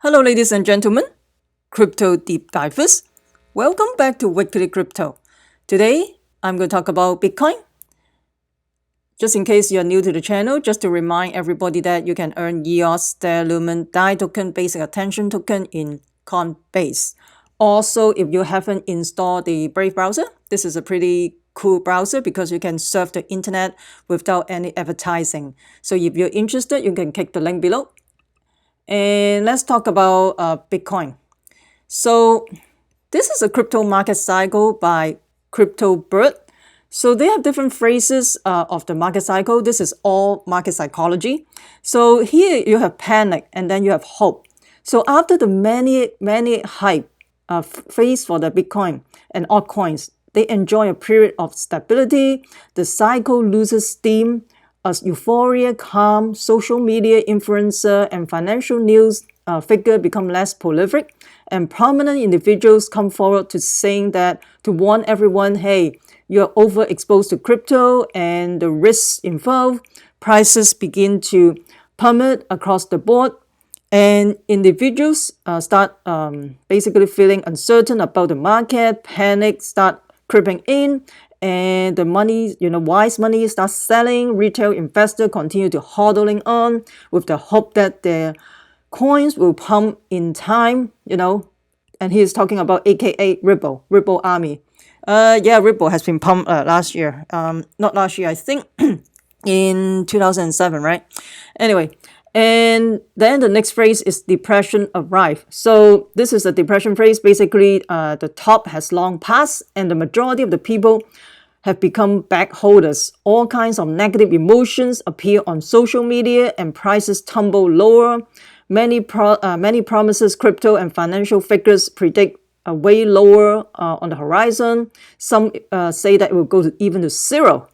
Hello, ladies and gentlemen, crypto deep divers. Welcome back to Weekly Crypto. Today, I'm going to talk about Bitcoin. Just in case you're new to the channel, just to remind everybody that you can earn EOS, Lumen, DAI token, basic attention token in Coinbase. Also, if you haven't installed the Brave browser, this is a pretty cool browser because you can surf the internet without any advertising. So if you're interested, you can click the link below. And let's talk about Bitcoin. So this is a crypto market cycle by Crypto Bird. So they have different phrases of the market cycle. This is all market psychology. So here you have panic and then you have hope. So after the many hype phase for the Bitcoin and altcoins, they enjoy a period of stability. The cycle loses steam as euphoria, calm, social media influencer, and financial news figure become less prolific, and prominent individuals come forward to warn everyone, hey, you're overexposed to crypto and the risks involved. Prices begin to plummet across the board, and individuals start basically feeling uncertain about the market. Panic start creeping in, and the money, wise money starts selling. Retail investors continue to hodling on with the hope that their coins will pump in time, and he is talking about AKA Ripple Army. Ripple has been pumped last year. Not last year, I think in 2007, right? Anyway, and then the next phrase is depression arrive. So this is a depression phrase. Basically, the top has long passed and the majority of the people have become back holders. All kinds of negative emotions appear on social media and prices tumble lower. Many promises crypto and financial figures predict a way lower on the horizon. Some say that it will go even to zero.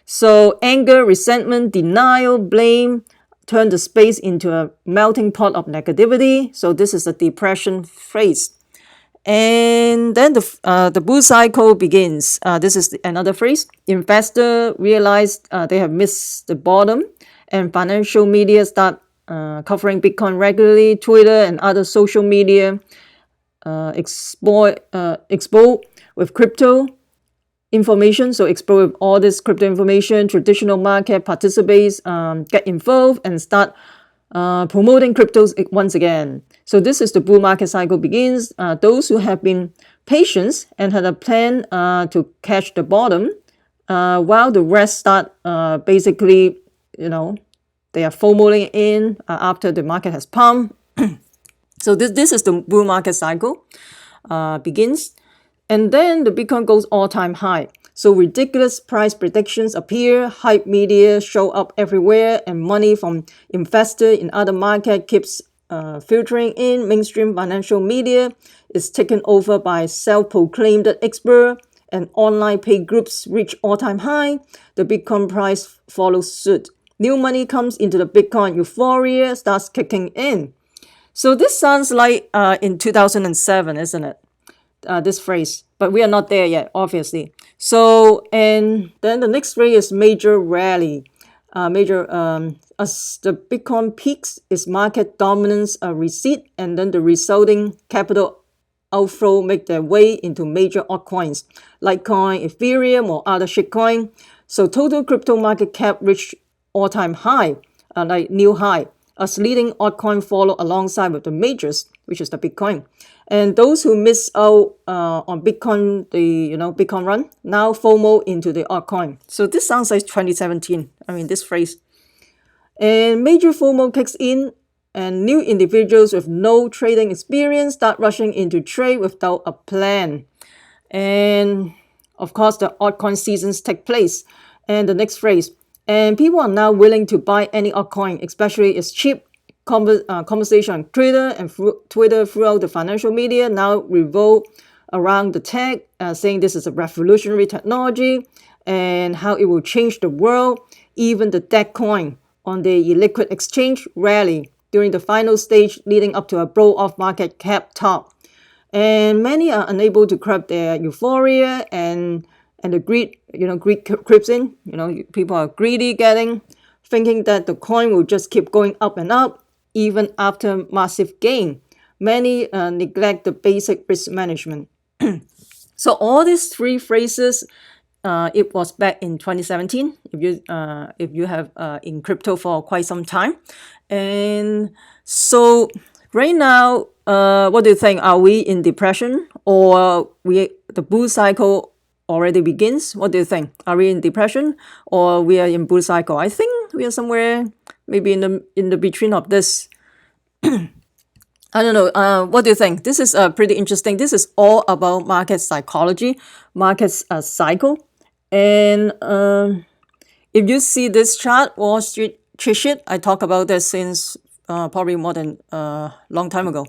So anger, resentment, denial, blame turn the space into a melting pot of negativity. So this is a depression phase. And then the bull cycle begins. This is another phrase. Investors realize they have missed the bottom, and financial media start covering Bitcoin regularly. Twitter and other social media explode with crypto information. So explode with all this crypto information. Traditional market participants get involved and start promoting cryptos once again. So this is the bull market cycle begins. Those who have been patient and had a plan to catch the bottom, while the rest start basically, they are FOMOing in after the market has pumped. So this is the bull market cycle begins. And then the Bitcoin goes all-time high. So ridiculous price predictions appear, hype media show up everywhere, and money from investors in other markets keeps filtering in. Mainstream financial media is taken over by self-proclaimed expert, and online paid groups reach all-time high. The Bitcoin price follows suit. New money comes into the Bitcoin. Euphoria starts kicking in. So this sounds like in 2007, isn't it? This phrase, but we are not there yet, obviously. So, and then the next phrase is major rally. As the Bitcoin peaks, its market dominance recede, and then the resulting capital outflow make their way into major altcoins, Litecoin, Ethereum, or other shitcoin. So total crypto market cap reached all-time high, like new high, as leading altcoin follow alongside with the majors, which is the Bitcoin. And those who miss out on Bitcoin, the Bitcoin run, now FOMO into the altcoin. So this sounds like 2017. This phrase. And major FOMO kicks in, and new individuals with no trading experience start rushing into trade without a plan. And of course, the altcoin seasons take place. And the next phrase. And people are now willing to buy any altcoin, especially it's cheap. Conversation on Twitter and Twitter throughout the financial media now revolve around the tech, saying this is a revolutionary technology and how it will change the world. Even the dead coin on the illiquid exchange rally during the final stage, leading up to a blow-off market cap top. And many are unable to curb their euphoria, and the greed creeps in. People are greedy, thinking that the coin will just keep going up and up even after massive gain. Many neglect the basic risk management. So all these three phrases, it was back in 2017. If you have in crypto for quite some time, and so right now, what do you think? Are we in depression, or the bull cycle already begins? What do you think? Are we in depression, or we are in bull cycle? I think we are somewhere maybe in the between of this. I don't know. What do you think? This is pretty interesting. This is all about market psychology, market cycle. And if you see this chart, Wall Street sheet, I talk about this since probably more than a long time ago.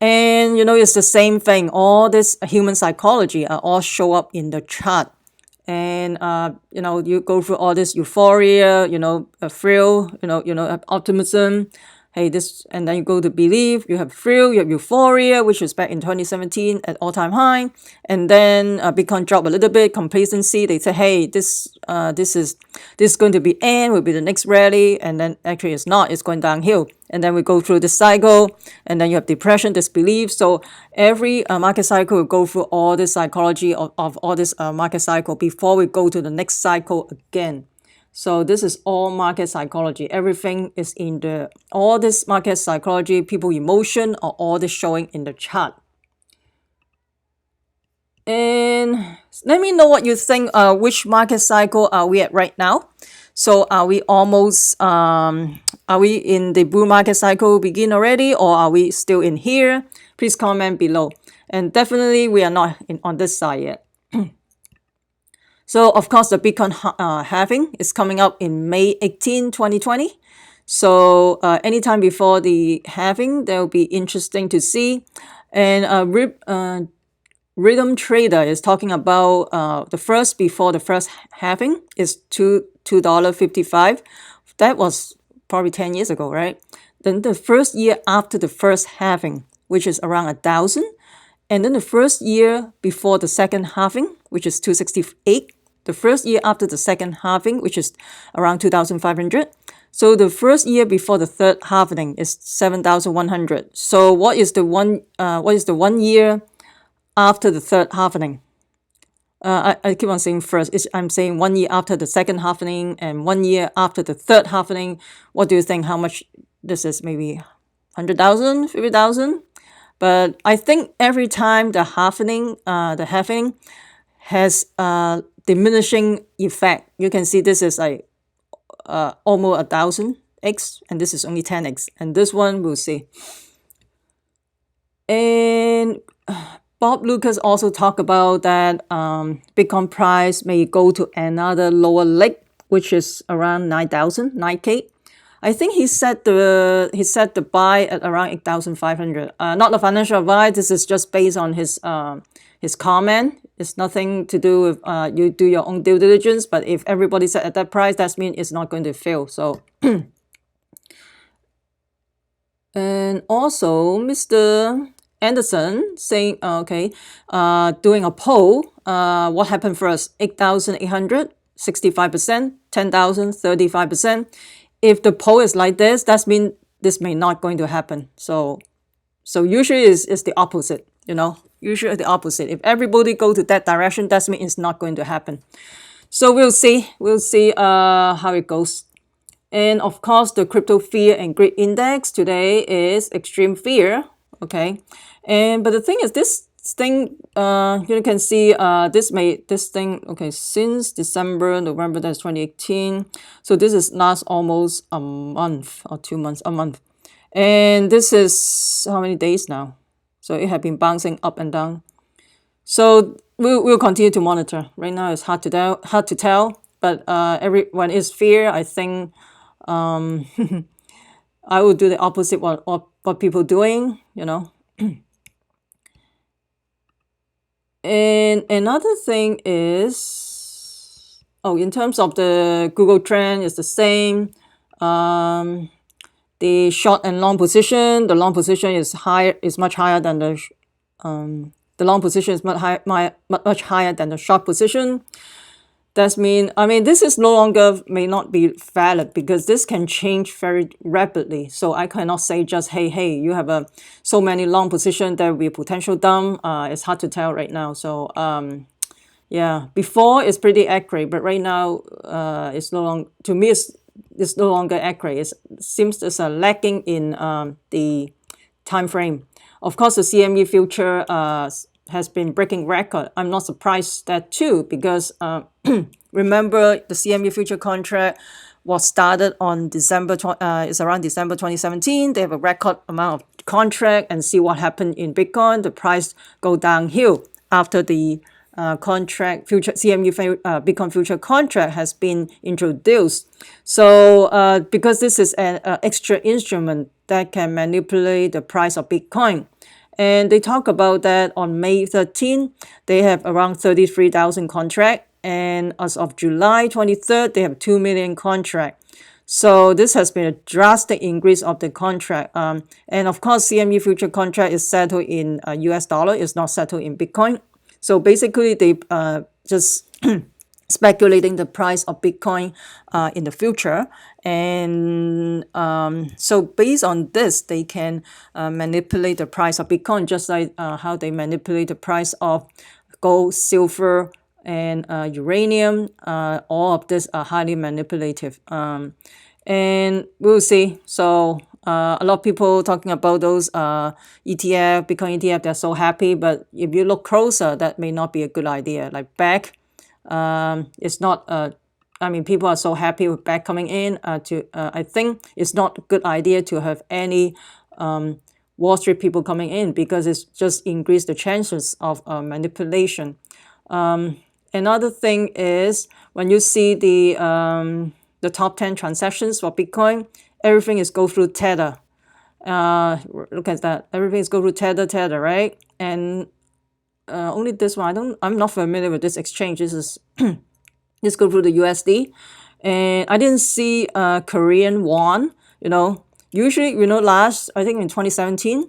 And it's the same thing. All this human psychology are all show up in the chart. And you go through all this euphoria, a thrill, optimism. Hey, this, and then you go to belief, you have thrill, you have euphoria, which is back in 2017 at all-time high, and then Bitcoin drop a little bit, complacency. They say, hey, this is going to be end, will be the next rally, and then actually it's not, it's going downhill. And then we go through the cycle, and then you have depression, disbelief. So every market cycle will go through all this psychology of all this market cycle before we go to the next cycle again. So this is all market psychology. Everything is in all this market psychology, people emotion, are all this showing in the chart. And let me know what you think. Which market cycle are we at right now? So are we almost, are we in the bull market cycle begin already, or are we still in here? Please comment below. And definitely we are not on this side yet. So, of course, the Bitcoin halving is coming up in May 18, 2020. So, anytime before the halving, that will be interesting to see. And Rhythm Trader is talking about before the first halving is $2.55. That was probably 10 years ago, right? Then the first year after the first halving, which is around 1,000. And then the first year before the second halving, which is 268. The first year after the second halving, which is around 2,500. So the first year before the third halving is 7,100. So what is the 1 year after the third halving? I keep on saying first. I'm saying 1 year after the second halving and 1 year after the third halving. What do you think? How much this is? Maybe 100,000, 50,000? But I think every time the halving has diminishing effect. You can see this is like almost 1,000x, and this is only 10x, and this one we'll see. And Bob Lucas also talked about that Bitcoin price may go to another lower leg, which is around 9K. I think he set the buy at around 8,500. Not a financial advice. This is just based on his comment. It's nothing to do with you do your own due diligence. But if everybody set at that price, that means it's not going to fail. So, and also Mr. Anderson saying, doing a poll. What happened first? 8,800, 65%, 10,000, 35%. If the poll is like this, that means this may not going to happen. So usually it's the opposite, Usually the opposite. If everybody go to that direction, that means it's not going to happen. So we'll see. We'll see how it goes. And of course, the crypto fear and greed index today is extreme fear. Okay. But the thing is, this thing, you can see this thing, okay, since December, November, that's 2018. So this is last almost a month or 2 months, a month. And this is how many days now? So it had been bouncing up and down. So we'll continue to monitor. Right now it's hard to tell, but everyone is fear. I think I will do the opposite what people doing, And another thing is, in terms of the Google trend, it's the same. The short and long position, the long position is much higher than the long position is much higher than the short position. That means, I mean, this is no longer may not be valid because this can change very rapidly. So I cannot say just, hey, you have so many long position, there will be a potential dump. It's hard to tell right now. So yeah, before it's pretty accurate, but right now it's no longer, to me, it's no longer accurate. It seems there's a lacking in the time frame. Of course, the CME future has been breaking record. I'm not surprised that too, because remember the CME future contract was started on it's around December 2017. They have a record amount of contract, and see what happened in Bitcoin. The price go downhill after the contract future CME Bitcoin future contract has been introduced. So because this is an extra instrument that can manipulate the price of Bitcoin. And they talk about that on May 13, they have around 33,000 contract. And as of July 23rd, they have 2 million contract. So this has been a drastic increase of the contract. And of course, CME future contract is settled in US dollar. It's not settled in Bitcoin. So basically, they just speculating the price of Bitcoin in the future. And so based on this, they can manipulate the price of Bitcoin, just like how they manipulate the price of gold, silver, and uranium. All of this are highly manipulative. And we'll see. So a lot of people talking about those ETF, Bitcoin ETF, they're so happy. But if you look closer, that may not be a good idea. Like BAKKT, it's not I mean, people are so happy with BAKKT coming in. I think it's not a good idea to have any Wall Street people coming in, because it's just increased the chances of manipulation. Another thing is, when you see the top 10 transactions for Bitcoin, everything is go through Tether. Look at that. Everything is go through Tether, right? And only this one, I'm not familiar with this exchange. This is let's go through the USD. And I didn't see Korean won. Usually, last, I think in 2017,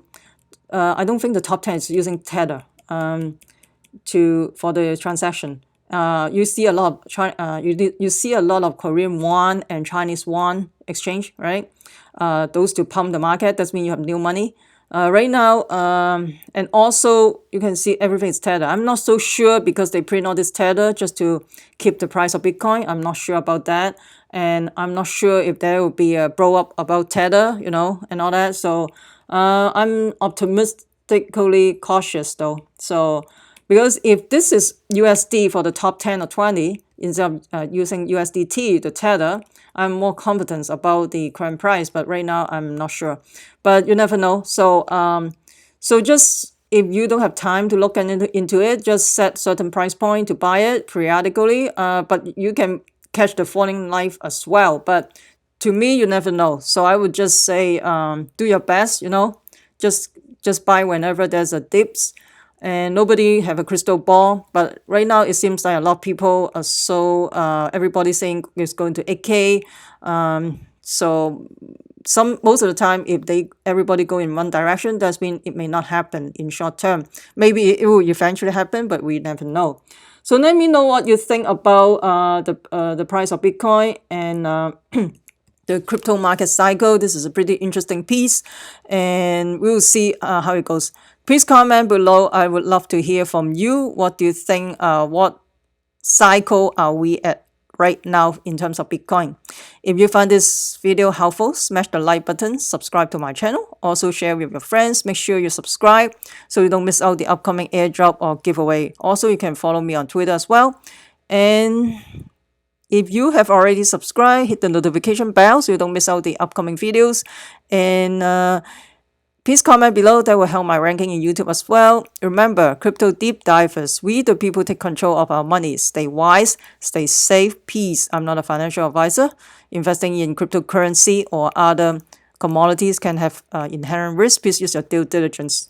I don't think the top 10 is using Tether for the transaction. You see a lot of you see a lot of Korean won and Chinese won exchange, right? Those to pump the market. That means you have new money. Right now, and also you can see everything is Tether. I'm not so sure, because they print all this Tether just to keep the price of Bitcoin. I'm not sure about that. And I'm not sure if there will be a blow up about Tether, and all that. So I'm optimistically cautious though. So because if this is USD for the top 10 or 20, instead of using USDT, the Tether, I'm more confident about the current price. But right now, I'm not sure. But you never know. So so just, if you don't have time to look into it, just set certain price point to buy it periodically. But you can catch the falling knife as well. But to me, you never know. So I would just say, do your best. Just buy whenever there's a dips. And nobody have a crystal ball, but right now it seems like a lot of people are so everybody saying it's going to 8K. So most of the time, if everybody go in one direction, that means it may not happen in short term. Maybe it will eventually happen, but we never know. So let me know what you think about the price of Bitcoin and the crypto market cycle. This is a pretty interesting piece, and we'll see how it goes. Please comment below. I would love to hear from you. What do you think? What cycle are we at right now in terms of Bitcoin? If you found this video helpful, smash the like button, subscribe to my channel. Also share with your friends. Make sure you subscribe so you don't miss out the upcoming airdrop or giveaway. Also, you can follow me on Twitter as well. And if you have already subscribed, hit the notification bell so you don't miss out the upcoming videos. And please comment below. That will help my ranking in YouTube as well. Remember, crypto deep divers, we the people take control of our money. Stay wise, stay safe, peace. I'm not a financial advisor. Investing in cryptocurrency or other commodities can have inherent risk. Please use your due diligence.